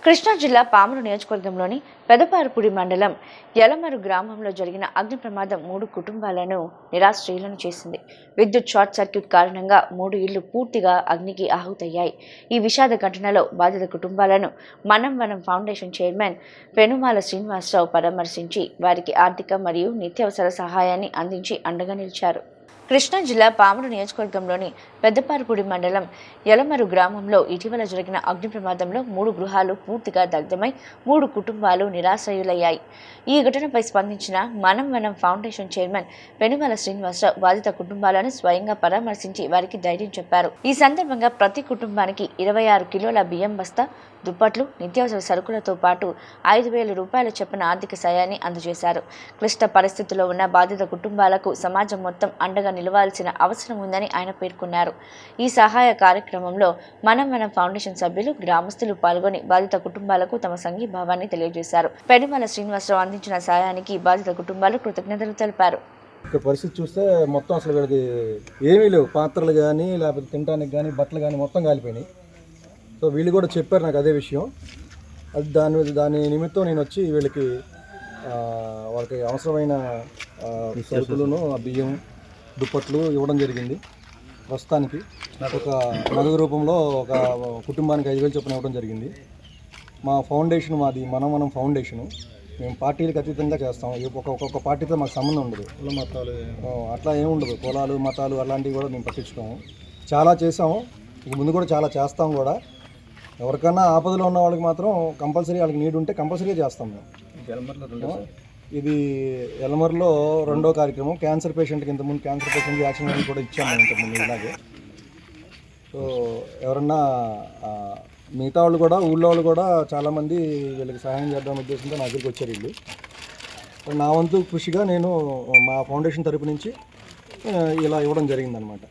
కృష్ణా జిల్లా పామరు నియోజకవర్గంలోని పెదపారుపూడి మండలం యలమరు గ్రామంలో జరిగిన అగ్ని ప్రమాదం 3 కుటుంబాలను నిరాశ్రయులను చేసింది. విద్యుత్ షార్ట్ సర్క్యూట్ కారణంగా 3 ఇళ్లు పూర్తిగా అగ్నికి ఆహుతయ్యాయి. ఈ విషాద ఘటనలో బాధిత కుటుంబాలను మనం వనం ఫౌండేషన్ చైర్మన్ పెనుమాల శ్రీనివాసరావు పరామర్శించి వారికి ఆర్థిక మరియు నిత్యావసర సహాయాన్ని అందించి అండగా నిలిచారు. కృష్ణా జిల్లా పామరు నియోజకవర్గంలోని పెద్దపారుపూడి మండలం యలమరు గ్రామంలో ఇటీవల జరిగిన అగ్ని ప్రమాదంలో 3 గృహాలు పూర్తిగా దగ్ధమై 3 కుటుంబాలు నిరాశ్రయులయ్యాయి. ఈ ఘటనపై స్పందించిన మనం వనం ఫౌండేషన్ చైర్మన్ పెనుమల శ్రీనివాసరావు బాధిత కుటుంబాలను స్వయంగా పరామర్శించి వారికి ధైర్యం చెప్పారు. ఈ సందర్భంగా ప్రతి కుటుంబానికి 26 కిలోల బియ్యం బస్తా, దుప్పట్లు, నిత్యావసర సరుకులతో పాటు 5,000 రూపాయల చొప్పున ఆర్థిక సాయాన్ని అందజేశారు. క్లిష్ట పరిస్థితుల్లో ఉన్న బాధిత కుటుంబాలకు సమాజం మొత్తం అండగా నిలవాల్సిన అవసరం ఉందని ఆయన పేర్కొన్నారు. ఈ సహాయ కార్యక్రమంలో మనం ఫౌండేషన్ సభ్యులు, గ్రామస్తులు పాల్గొని బాధిత కుటుంబాలకు తమ సంఘీభావాన్ని తెలియజేశారు. పెనుమల శ్రీనివాసరావు అందించిన సాయానికి బాధిత కుటుంబాలు కృతజ్ఞతలు తెలిపారు. ఇక్కడ పరిస్థితి చూస్తే మొత్తం అసలు వీళ్ళకి ఏమీ లేవు, పాత్రలు కానీ లేకపోతే తినడానికి కానీ బట్టలు కానీ మొత్తం కాలిపోయినాయి. సో వీళ్ళు కూడా చెప్పారు నాకు అదే విషయం. అది దాని నిమిత్తం నేను వచ్చి వీళ్ళకి వాళ్ళకి అవసరమైన సరుకులను, బియ్యం, దుప్పట్లు ఇవ్వడం జరిగింది. ప్రస్తుతానికి ఒక నగదు రూపంలో ఒక కుటుంబానికి 5,000 చొప్పున ఇవ్వడం జరిగింది. మా ఫౌండేషన్, మాది మనం ఫౌండేషను. మేము పార్టీలకు అతీతంగా చేస్తాం. ఒక్కొక్క పార్టీతో మాకు సంబంధం ఉండదు, మతాలు అట్లా ఏమి ఉండదు. కులాలు, మతాలు అలాంటివి కూడా మేము పట్టించుకోము. చాలా చేసాము, ఇక ముందు కూడా చాలా చేస్తాం కూడా. ఎవరికైనా ఆపదలో ఉన్న వాళ్ళకి మాత్రం కంపల్సరీ వాళ్ళకి నీడ్ ఉంటే కంపల్సరీగా చేస్తాం మేము. ఇది యలమర్లో 2వ కార్యక్రమం. క్యాన్సర్ పేషెంట్కి ఇంతకుముందు క్యాన్సర్ పేషెంట్కి వ్యాక్సిన్ కూడా ఇచ్చాము ఇంతకుముందు ఇలాగే. సో ఎవరన్నా మిగతా వాళ్ళు కూడా, ఊళ్ళో వాళ్ళు కూడా చాలామంది వీళ్ళకి సహాయం చేద్దామనే ఉద్దేశంతో నా దగ్గరికి వచ్చారు వీళ్ళు. నా వంతు కృషిగా నేను మా ఫౌండేషన్ తరపు నుంచి ఇలా ఇవ్వడం జరిగిందనమాట.